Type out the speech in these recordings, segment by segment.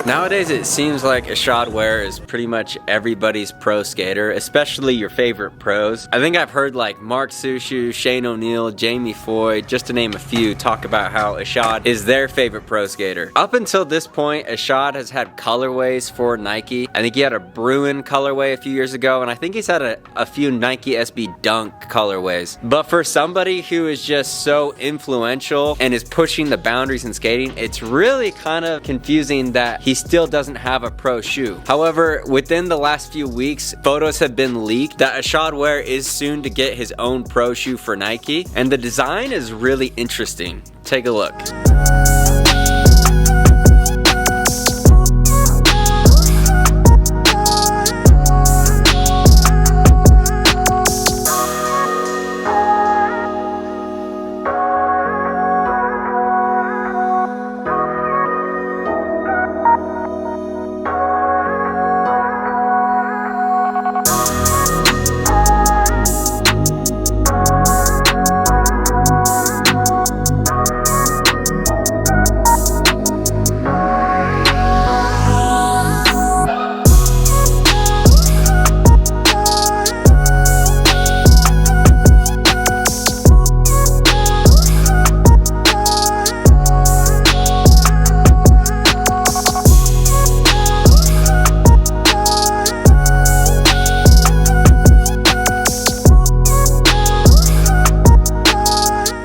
Nowadays, it seems like Ishod Wair is pretty much everybody's pro skater, especially your favorite pros. I think I've heard like Mark Suciu, Shane O'Neill, Jamie Foy, just to name a few, talk about how Ishod is their favorite pro skater. Up until this point, Ishod has had colorways for Nike. I think he had a Bruin colorway a few years ago, and I think he's had a few Nike SB Dunk colorways. But for somebody who is just so influential and is pushing the boundaries in skating, it's really kind of confusing that he still doesn't have a pro shoe. However, within the last few weeks, photos have been leaked that Ishod Wair is soon to get his own pro shoe for Nike, and the design is really interesting. Take a look.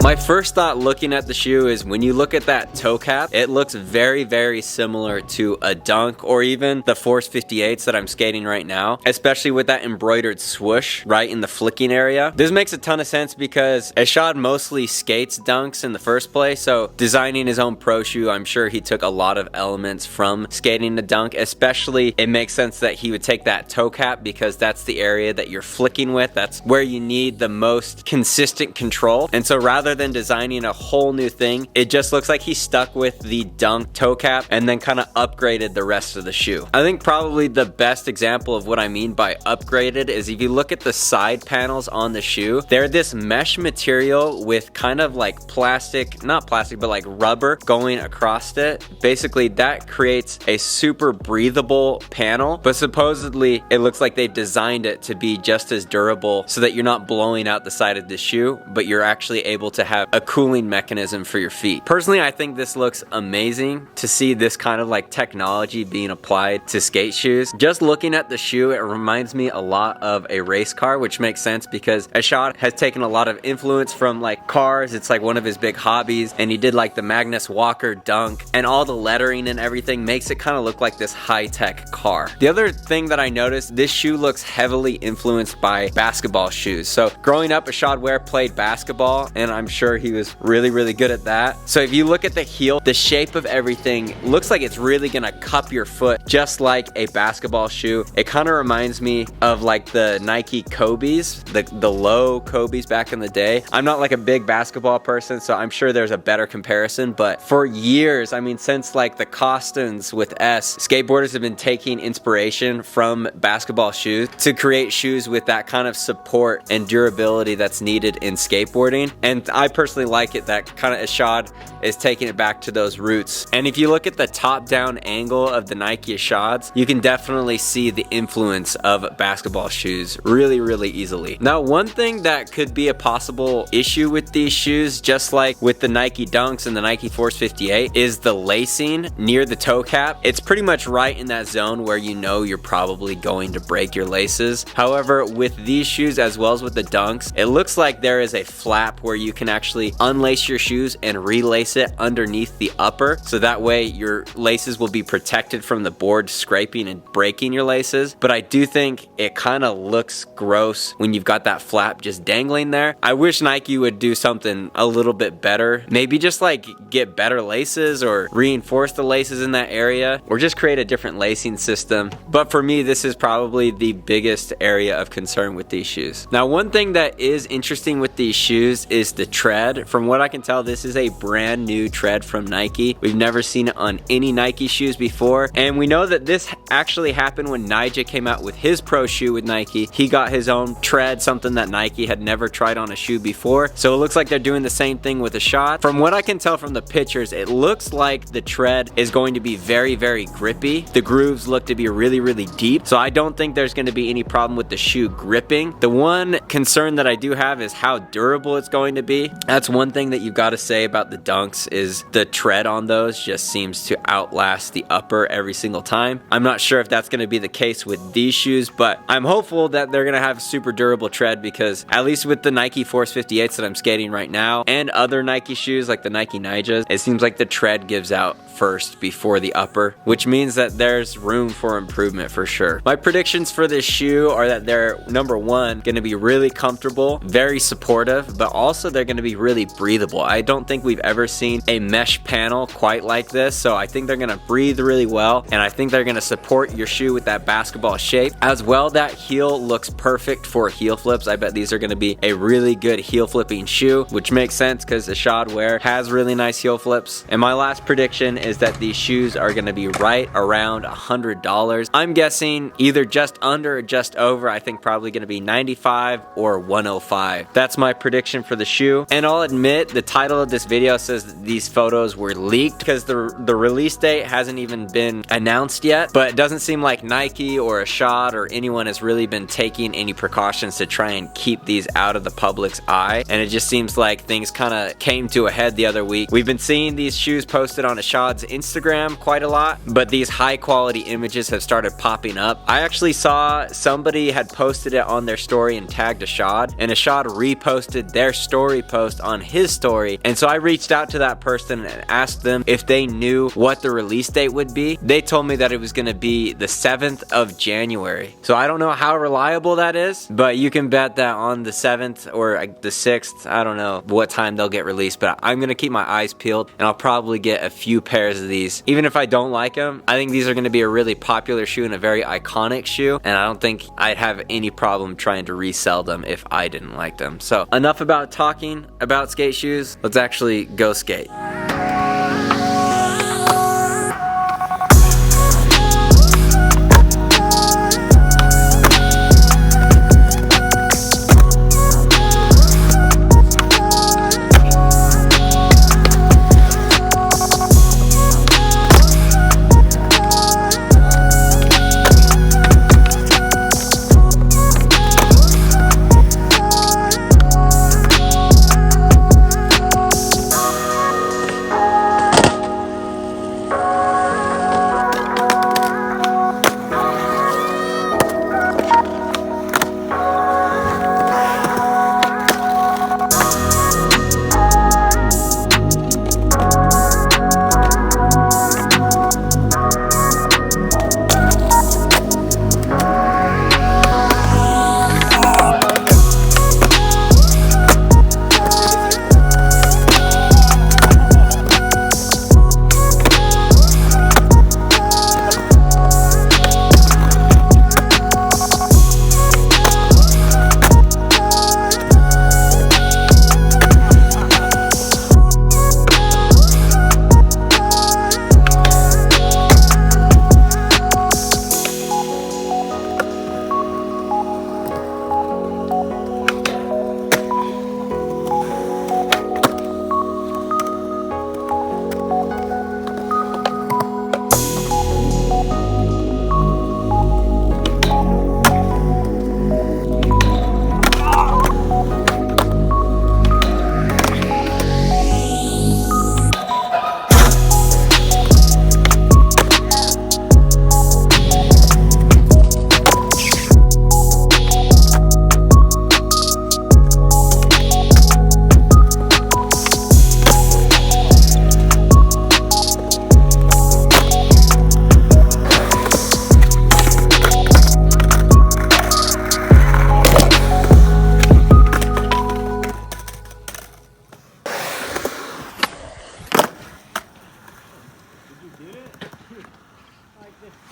My first thought looking at the shoe is when you look at that toe cap, it looks very, very similar to a Dunk or even the Force 58s that I'm skating right now, especially with that embroidered swoosh right in the flicking area. This makes a ton of sense because Ishod mostly skates Dunks in the first place, so designing his own pro shoe, I'm sure he took a lot of elements from skating the Dunk. Especially, it makes sense that he would take that toe cap because that's the area that you're flicking with. That's where you need the most consistent control. And so rather than designing a whole new thing, it just looks like he stuck with the Dunk toe cap and then kind of upgraded the rest of the shoe. I think probably the best example of what I mean by upgraded is if you look at the side panels on the shoe, they're this mesh material with kind of like plastic, not plastic, but like rubber going across it. Basically, that creates a super breathable panel, but supposedly it looks like they've designed it to be just as durable so that you're not blowing out the side of the shoe, but you're actually able to have a cooling mechanism for your feet. Personally, I think this looks amazing to see this kind of like technology being applied to skate shoes. Just looking at the shoe, it reminds me a lot of a race car, which makes sense because Ishod has taken a lot of influence from like cars. It's like one of his big hobbies, and he did like the Magnus Walker Dunk, and all the lettering and everything makes it kind of look like this high-tech car. The other thing that I noticed, this shoe looks heavily influenced by basketball shoes. So growing up, Ishod Wair played basketball, and I'm sure he was really, really good at that. So if you look at the heel, the shape of everything looks like it's really gonna cup your foot just like a basketball shoe. It kind of reminds me of like the Nike Kobe's, the low Kobe's back in the day. I'm not like a big basketball person, so I'm sure there's a better comparison, but for years, I mean, since like the Costons with S, skateboarders have been taking inspiration from basketball shoes to create shoes with that kind of support and durability that's needed in skateboarding. And I personally like it that kind of Ishod is taking it back to those roots. And if you look at the top-down angle of the Nike Ishods, you can definitely see the influence of basketball shoes really, really easily. Now, one thing that could be a possible issue with these shoes, just like with the Nike Dunks and the Nike Force 58, is the lacing near the toe cap. It's pretty much right in that zone where you know you're probably going to break your laces. However, with these shoes as well as with the Dunks, it looks like there is a flap where you can actually unlace your shoes and relace it underneath the upper, so that way your laces will be protected from the board scraping and breaking your laces. But I do think it kind of looks gross when you've got that flap just dangling there. I wish Nike would do something a little bit better. Maybe just like get better laces or reinforce the laces in that area, or just create a different lacing system. But for me, this is probably the biggest area of concern with these shoes. Now, one thing that is interesting with these shoes is the tread. tread. From what I can tell, this is a brand new tread from Nike. We've never seen it on any Nike shoes before, and we know that this actually happened when Nyjah came out with his pro shoe with Nike. He got his own tread, something that Nike had never tried on a shoe before. So it looks like they're doing the same thing with Ishod. From what I can tell from the pictures, it looks like the tread is going to be very, very grippy. The grooves look to be really, really deep. So I don't think there's going to be any problem with the shoe gripping. The one concern that I do have is how durable it's going to be. That's one thing that you've got to say about the Dunks, is the tread on those just seems to outlast the upper every single time. I'm not sure if that's going to be the case with these shoes, but I'm hopeful that they're going to have super durable tread, because at least with the Nike Force 58s that I'm skating right now and other Nike shoes like the Nike Nyjahs, it seems like the tread gives out first before the upper, which means that there's room for improvement for sure. My predictions for this shoe are that they're, number one, going to be really comfortable, very supportive, but also they're going to be really breathable. I don't think we've ever seen a mesh panel quite like this, so I think they're going to breathe really well, and I think they're going to support your shoe with that basketball shape. As well, that heel looks perfect for heel flips. I bet these are going to be a really good heel flipping shoe, which makes sense because Ishod Wair has really nice heel flips. And my last prediction is that these shoes are going to be right around $100. I'm guessing either just under or just over. I think probably going to be 95 or 105. That's my prediction for the shoe. And I'll admit, the title of this video says that these photos were leaked because the release date hasn't even been announced yet, but it doesn't seem like Nike or Ishod or anyone has really been taking any precautions to try and keep these out of the public's eye, and it just seems like things kind of came to a head the other week. We've been seeing these shoes posted on Ishod's Instagram quite a lot, but these high quality images have started popping up. I actually saw somebody had posted it on their story and tagged Ishod, and Ishod reposted their story post on his story, and so I reached out to that person and asked them if they knew what the release date would be. They told me that it was going to be the 7th of January. So I don't know how reliable that is, but you can bet that on the 7th or the 6th, I don't know what time they'll get released, but I'm going to keep my eyes peeled, and I'll probably get a few pairs of these. Even if I don't like them, I think these are going to be a really popular shoe and a very iconic shoe, and I don't think I'd have any problem trying to resell them if I didn't like them. So enough about talking about skate shoes. Let's actually go skate.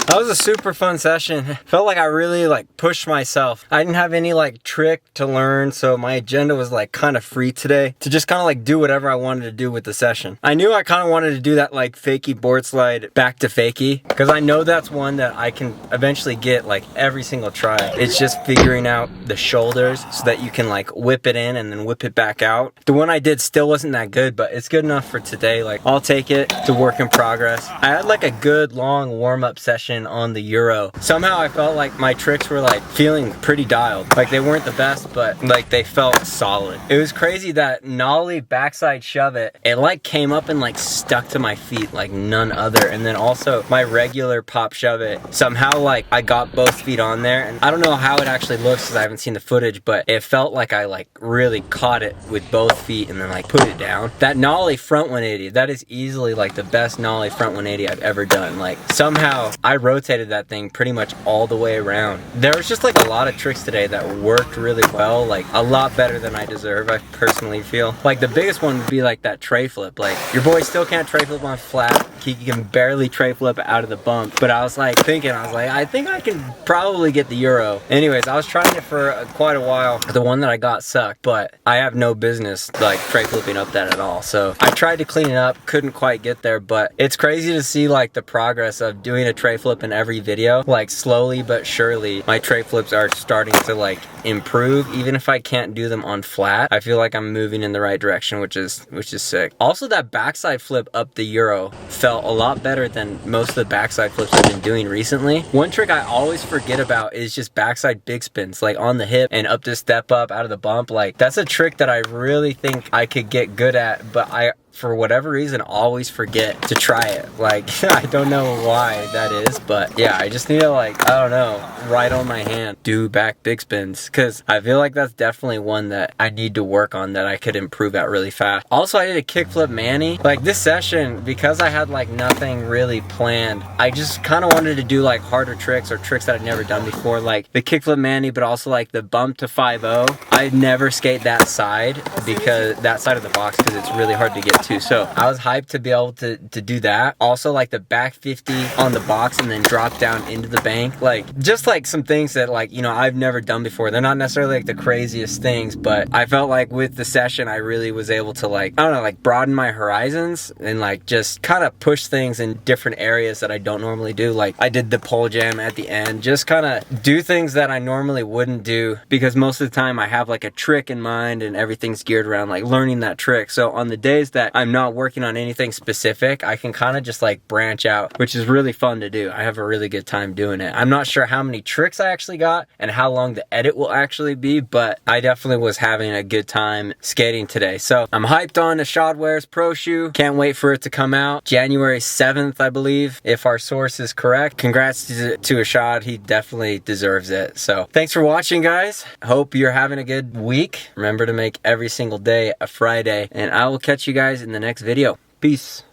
That was a super fun session. Felt like I really like pushed myself. I didn't have any like trick to learn, so my agenda was like kind of free today to just kind of like do whatever I wanted to do with the session. I knew I kind of wanted to do that like fakie board slide back to fakie, because I know that's one that I can eventually get like every single try. It's just figuring out the shoulders so that you can like whip it in and then whip it back out. The one I did still wasn't that good, but it's good enough for today. Like, I'll take it to work in progress. I had like a good long warm-up session on the Euro. Somehow I felt like my tricks were like feeling pretty dialed. Like, they weren't the best, but like they felt solid. It was crazy that nollie backside shove it like came up and like stuck to my feet like none other. And then also my regular pop shove it, somehow like I got both feet on there, and I don't know how it actually looks because I haven't seen the footage, but it felt like I like really caught it with both feet and then like put it down. That nollie front 180, that is easily like the best nollie front 180 I've ever done. Like, somehow I rotated that thing pretty much all the way around. There was just like a lot of tricks today that worked really well, like a lot better than I deserve, I personally feel. Like, the biggest one would be like that tray flip. Like, your boy still can't tray flip on flat. He can barely tray flip out of the bump, but I was like thinking, I think I can probably get the Euro. Anyways, I was trying it for quite a while. The one that I got sucked, but I have no business like tray flipping up that at all. So I tried to clean it up, couldn't quite get there, but it's crazy to see like the progress of doing a tray flip in every video. Like, slowly but surely my tray flips are starting to like improve. Even if I can't do them on flat, I feel like I'm moving in the right direction, which is sick. Also, that backside flip up the Euro felt a lot better than most of the backside flips I've been doing recently. One trick I always forget about is just backside big spins, like on the hip and up to step up out of the bump. Like, that's a trick that I really think I could get good at, but I, for whatever reason, always forget to try it. Like, I don't know why that is, but yeah, I just need to like, I don't know, write on my hand, do back big spins, because I feel like that's definitely one that I need to work on, that I could improve at really fast. Also, I did a kickflip Manny. Like, this session, because I had like nothing really planned, I just kind of wanted to do like harder tricks or tricks that I'd never done before, like the kickflip Manny, but also like the bump to 5-0. I never skate that side, because that side of the box, because it's really hard to get to. So I was hyped to be able to do that. Also, like the back 50 on the box and then drop down into the bank. Like, just like some things that like, you know, I've never done before. They're not necessarily like the craziest things, but I felt like with the session I really was able to like, I don't know, like broaden my horizons and like just kind of push things in different areas that I don't normally do. Like, I did the pole jam at the end, just kind of do things that I normally wouldn't do, because most of the time I have like a trick in mind and everything's geared around like learning that trick. So on the days that I'm not working on anything specific, I can kind of just like branch out, which is really fun to do. I have a really good time doing it. I'm not sure how many tricks I actually got and how long the edit will actually be, but I definitely was having a good time skating today. So I'm hyped on Ishod Wair's pro shoe. Can't wait for it to come out January 7th, I believe, if our source is correct. Congrats to Ishod. He definitely deserves it. So thanks for watching, guys. Hope you're having a good week. Remember to make every single day a Friday, and I will catch you guys in the next video. Peace.